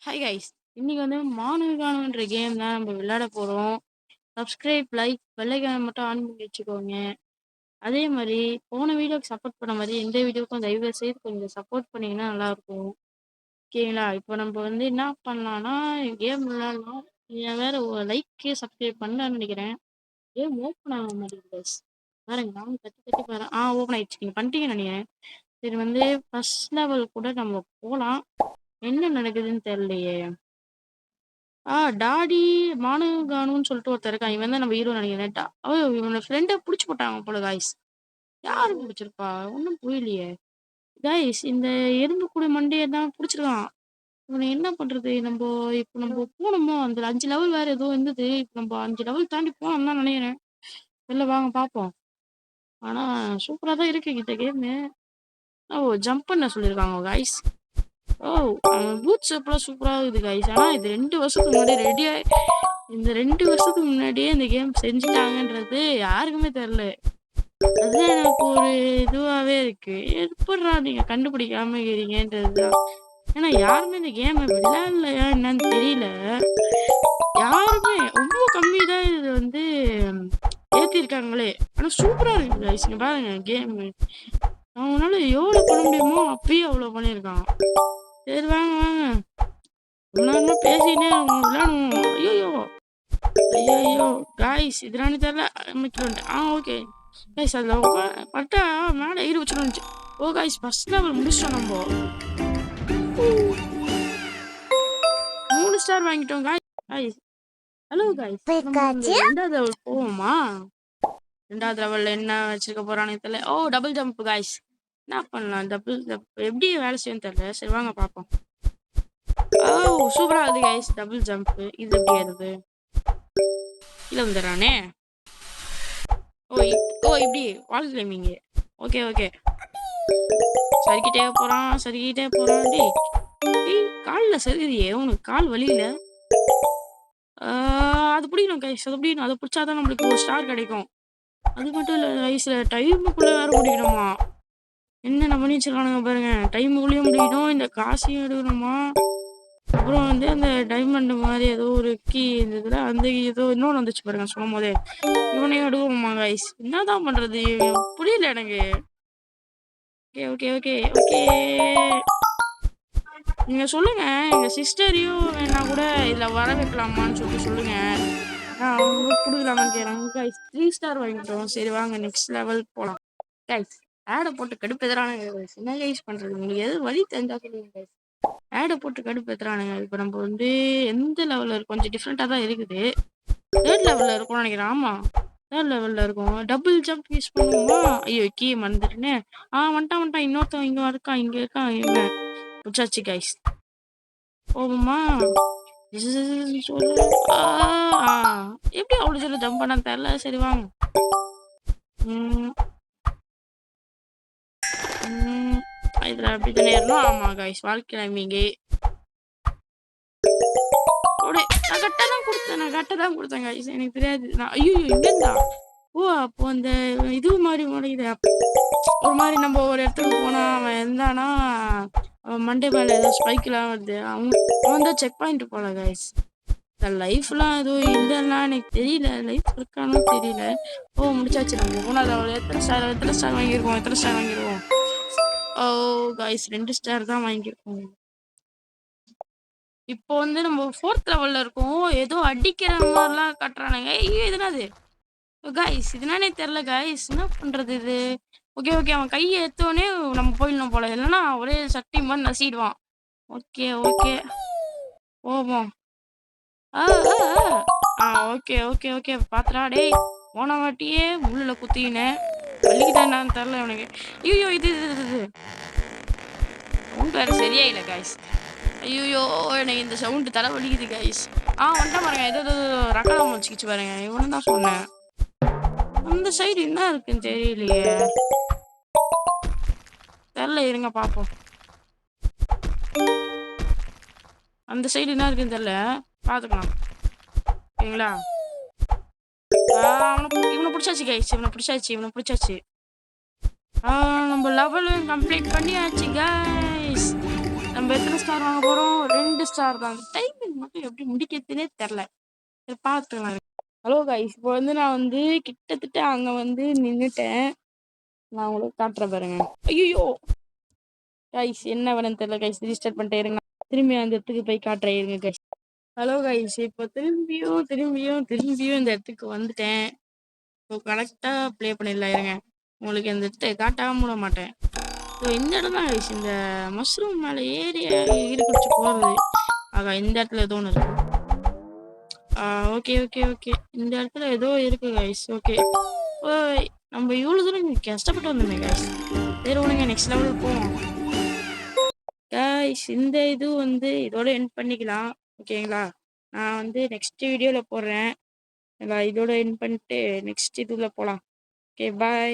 Hi guys. இன்னைக்கு வந்து மானுகானுன்ற game தான் நம்ம விளையாட போறோம். சப்ஸ்கிரைப், லைக், பெல் ஐகானை மட்டும் ஆன் பண்ணி வச்சுக்கோங்க. அதே மாதிரி போன வீடியோக்கு சப்போர்ட் பண்ண மாதிரி இந்த வீடியோக்கும் தயவு செய்து கொஞ்சம் சப்போர்ட் பண்ணீங்கன்னா நல்லாயிருக்கும். ஓகேங்களா? இப்போ நம்ம வந்து என்ன பண்ணலாம்னா கேம் விளையாடலாம். நான் வேற லைக்கு சப்ஸ்கிரைப் பண்ணலான்னு நினைக்கிறேன். கேம் ஓப்பன் ஆக மாட்டேங்குது கைஸ். பாருங்க நானும் தட்டி தட்டி பாருங்க. ஓப்பன் ஆயிடுச்சு. நீங்கள் பண்ணிட்டீங்கன்னு நினைக்கிறேன். சரி வந்து ஃபர்ஸ்ட் லெவல் கூட நம்ம போகலாம். என்ன நடக்குதுன்னு தெரியலையே. டாடி மானுகானுன்னு சொல்லிட்டு ஒருத்தன் இருக்கான். இவன் தான் நம்ம ஹீரோ நினைக்கிறேன். இவனோட ஃப்ரெண்ட புடிச்சு போட்டாங்க போல காய்ஸ். யாரு புடிச்சிருப்பா? ஒண்ணும் புரியலையே. காய்ஸ் இந்த எறும்புக்கூடு மண்டைய தான் புடிச்சிருக்கான். இவன என்ன பண்றது? இப்ப நம்ம போனோமோ அந்த 5 லெவல் வேற ஏதோ இருந்தது. இப்ப நம்ம 5 லெவல் தாண்டி போனோம்னு தான் நினைக்கிறேன். வெளில வாங்க பார்ப்போம். ஆனா சூப்பரா தான் இருக்கு இந்த கேமு. ஜம்ப் பண்ண சொல்லியிருக்காங்க காய்ஸ். ஓ! பூட்ஸ் அப்பலாம் சூப்பரா இருக்குது காய்ஸ். ஆனா இது 2 வருஷத்துக்கு முன்னாடி இந்த 2 வருஷத்துக்கு முன்னாடியே இந்த கேம் செஞ்சுட்டாங்கன்றது யாருக்குமே தெரியல. அதுதான் எனக்கு ஒரு இதுவாவே இருக்கு. எப்புட்றா நீங்க கண்டுபிடிக்காம இருக்கிறீங்கன்றது தான். ஏன்னா யாருமே இந்த கேம விளையாடலையா என்னன்னு தெரியல. யாருமே ரொம்ப கம்மி தான் இது வந்து ஏத்திருக்காங்களே. ஆனா சூப்பரா இருக்கு காய்ஸ். இங்க பாருங்க கேமு. அவனால எவ்வளோ பண்ண முடியுமோ அப்பயே அவ்வளோ பண்ணியிருக்கான். சரி வாங்க வாங்க. ரொம்ப நேரமா பேசிக்கிட்டே இருக்கோம். விளையாடுவோம். ஐயய்யோ! ஐயய்யோ! காய்ஸ் இது என்னன்னு தெரியல. அமைக்க வந்துட்டேன். ஓகே. காய்ஸ் அதில பட்டா மேல ஏறி வச்சுருந்துச்சு. காய்ஸ் ஃபர்ஸ்ட் லெவல் முடிச்சிட்டோம் நம்போ. 3 ஸ்டார் வாங்கிட்டோம் காய்ஸ். Hello guys. நம்ம வந்து 2வது லெவல் போவோமா? 2வது லெவல்ல என்ன வச்சிருக்க போறான்னு தெரியல. Double jump guys. என்ன பண்ணலாம்? டபுள் ஜம்ப் எப்படி வேலை செய்யும்னு தெரியல. சரி வாங்க பார்ப்போம். சூப்பரா இருக்குது காய்ஸ் டபுள் ஜம்ப். இது எப்படி ஏறுது? கீழ வந்துடுறானே. இப்படி வால் கிளைம்பிங். ஓகே. சறுக்கிட்டே போறான். டேய் கால்ல சறுக்குதியே. உனக்கு கால் வலியில? அது பிடிக்கணும் கைஸ். அது பிடிக்கணும். அத பிடிச்சா தான் நம்மளுக்கு ஒரு ஸ்டார் கிடைக்கும். அது மட்டும் இல்ல கைஸ் டைமுக்குள்ள வேற முடிக்கணுமா? என்னென்ன பண்ணி வச்சிருக்கானுங்க பாருங்க. டைமுக்குள்ளேயும் முடிக்கணும். இந்த காசையும் எடுக்கணுமா? அப்புறம் வந்து அந்த டைமண்ட் மாதிரி ஏதோ ஒரு கீ இருந்ததுல அந்த ஏதோ இன்னொன்று வந்துச்சு பாருங்க சொல்லும் போதே. இவனையும் எடுக்கணுமா கைஸ்? என்னதான் பண்றது? புரியல எனக்கு. ஓகே. நீங்க சொல்லுங்க. எங்க சிஸ்டரையும் வேணா கூட இதுல வர வைக்கலாமான்னு சொல்லுங்க. அவங்களும் குடுக்கலாமான்னு கேக்குறாங்க. கைஸ் 3 ஸ்டார் வாங்கிட்டோம். சரி வாங்க நெக்ஸ்ட் லெவல் போலாம். கைஸ் ஆட போட்டு கடுப்பேத்துறானுங்க கைஸ். என்ன கைஸ் பண்றது? உங்களுக்கு எது வழி தெரிஞ்சா சொல்லுங்க கைஸ். ஆட போட்டு கடுப்பேத்துறானுங்க. இப்ப நம்ம வந்து எந்த லெவல்ல இருக்கோம்? கொஞ்சம் டிஃப்ரெண்டா தான் இருக்குது. 3 லெவல்ல இருக்கோம்னு நினைக்கிறேன். ஆமா 3 லெவல்ல இருக்கோம். டபுள் ஜம்ப் யூஸ் பண்ணுவோமா? ஐயோ கீ மறந்துட்டேனே. வந்துட்டான். இன்னொருத்தன் இங்க இருக்கான் இவன். புடிச்சாச்சு கைஸ். போவோமா? சொல்லு. எப்படி அவ்வளோ தூரம் ஜம்ப் பண்ணான்னு தெரியல. சரி வாங்க. ம், ம். இதுல அப்படி தானே ஏறணும். ஆமா கைஸ் வால் கிளைம்பிங்கு. நான் கரெக்டா தான் கொடுத்தேன் கைஸ். எனக்கு தெரியாது. ஐயோ இங்க இருந்தா. அப்போ அந்த இது மாதிரி முறையுது. ஒரு மாதிரி நம்ம ஒரு இடத்துக்கு போனா அவன் இருந்தானா அவன் மண்டே மேல ஏதோ ஸ்பைக்லாம் வருது. அவன் தான் செக் பாயிண்ட் போல கைஸ். லைஃப்லாம் எதுவும் இல்லைன்னா எனக்கு தெரியல. லைஃப் இருக்கானு தெரியல. முடிச்சாச்சு. நம்ம போனால் அவ்வளோ எத்தனை ஸ்டார் வாங்கியிருக்கோம்? காய்ஸ் 2 ஸ்டார் தான் வாங்கியிருக்கோம். இப்போ வந்து நம்ம 4th லெவல்ல இருக்கோம். ஏதோ அடிக்கிற மாதிரிலாம் காட்டுறானுங்க. ஐயோ இது என்னது? காய்ஸ் இது என்னன்னே தெரியல காய்ஸ். என்ன பண்றது இது? ஓகே. அவன் கையை எடுத்தோடனே நம்ம போயிடணும் போல. இல்லைன்னா ஒரே சட்டி மாதிரி நசிடுவான். ஓகே போவோம். ஆ ஓகே. பாத்துடா டேய். போன வாட்டியே முள்ளுல குத்திக்கினேன். வலிக்குதான்னு தெரியல உனக்கு. ஐயோ இது சவுண்ட் வேற சரியா இல்லை காய்ஸ். ஐயோ எனக்கு இந்த சவுண்டு தலை வலிக்குது காய்ஸ். வந்துட்டா பாருங்க. ஏதோ ரகடம் வச்சுக்கிச்சு பாருங்க. இவனு தான் சொன்னேன். அந்த சைடு என்ன இருக்குன்னு தெரியலையே. தெரியல இருங்க பாப்போம். அந்த சைடு என்ன இருக்குன்னு தெரியல. பாத்துக்கலாம். ஓகேங்களா? இவனை பிடிச்சாச்சு கைஸ். இவனை பிடிச்சாச்சு. நம்ம லெவலும் கம்ப்ளீட் பண்ணியாச்சு கைஸ். நம்ம நம்ம எத்தனை ஸ்டார் வாங்க போறோம்? 2 ஸ்டார் தான். டைமிங் மட்டும் எப்படி முடிக்கிறதுனே தெரியல. சரி பார்த்துக்கலாம். ஹலோ கைஸ், இப்போ வந்து நான் வந்து கிட்டத்தட்ட அங்க வந்து நின்னுட்டேன். நான் உங்களுக்கு காட்டுறேன் பாருங்க. ஐயோ கைஸ், என்ன வேணும்னு தெரியல கைஸ். ரிஜிஸ்டர் பண்ணிட்டே இருங்க. திரும்பி அந்த இடத்துக்கு போய் காட்டுறேன் இருங்க கைஸ். ஹலோ கைஸ், இப்போ திரும்பியும் இந்த இடத்துக்கு வந்துட்டேன். இப்போ கரெக்டா ப்ளே பண்ணிடலாம் இருங்க. உங்களுக்கு இந்த இடத்த காட்டாம விட மாட்டேன். ஸோ இந்த இடம் தான் கைஸ். இந்த மஷ்ரூம் மேலே ஏறி குடிச்சு போகிறது. ஆகா, இந்த இடத்துல ஏதோ ஒன்று இருக்கு. ஓகே ஓகே ஓகே, இந்த இடத்துல ஏதோ இருக்கு கைஸ். ஓகே, ஓய், நம்ம இவ்வளோ தூரம் கஷ்டப்பட்டு வந்தோமே கைஸ். சரி விடுங்க, நெக்ஸ்ட் லெவல் போவோம் கைஸ். இந்த இது வந்து இதோட எண்ட் பண்ணிக்கலாம். ஓகேங்களா? நான் வந்து நெக்ஸ்ட் வீடியோவில் போடுறேன். இதோட எண்ட் பண்ணிட்டு நெக்ஸ்ட் இதுல போகலாம். ஓகே, பாய்.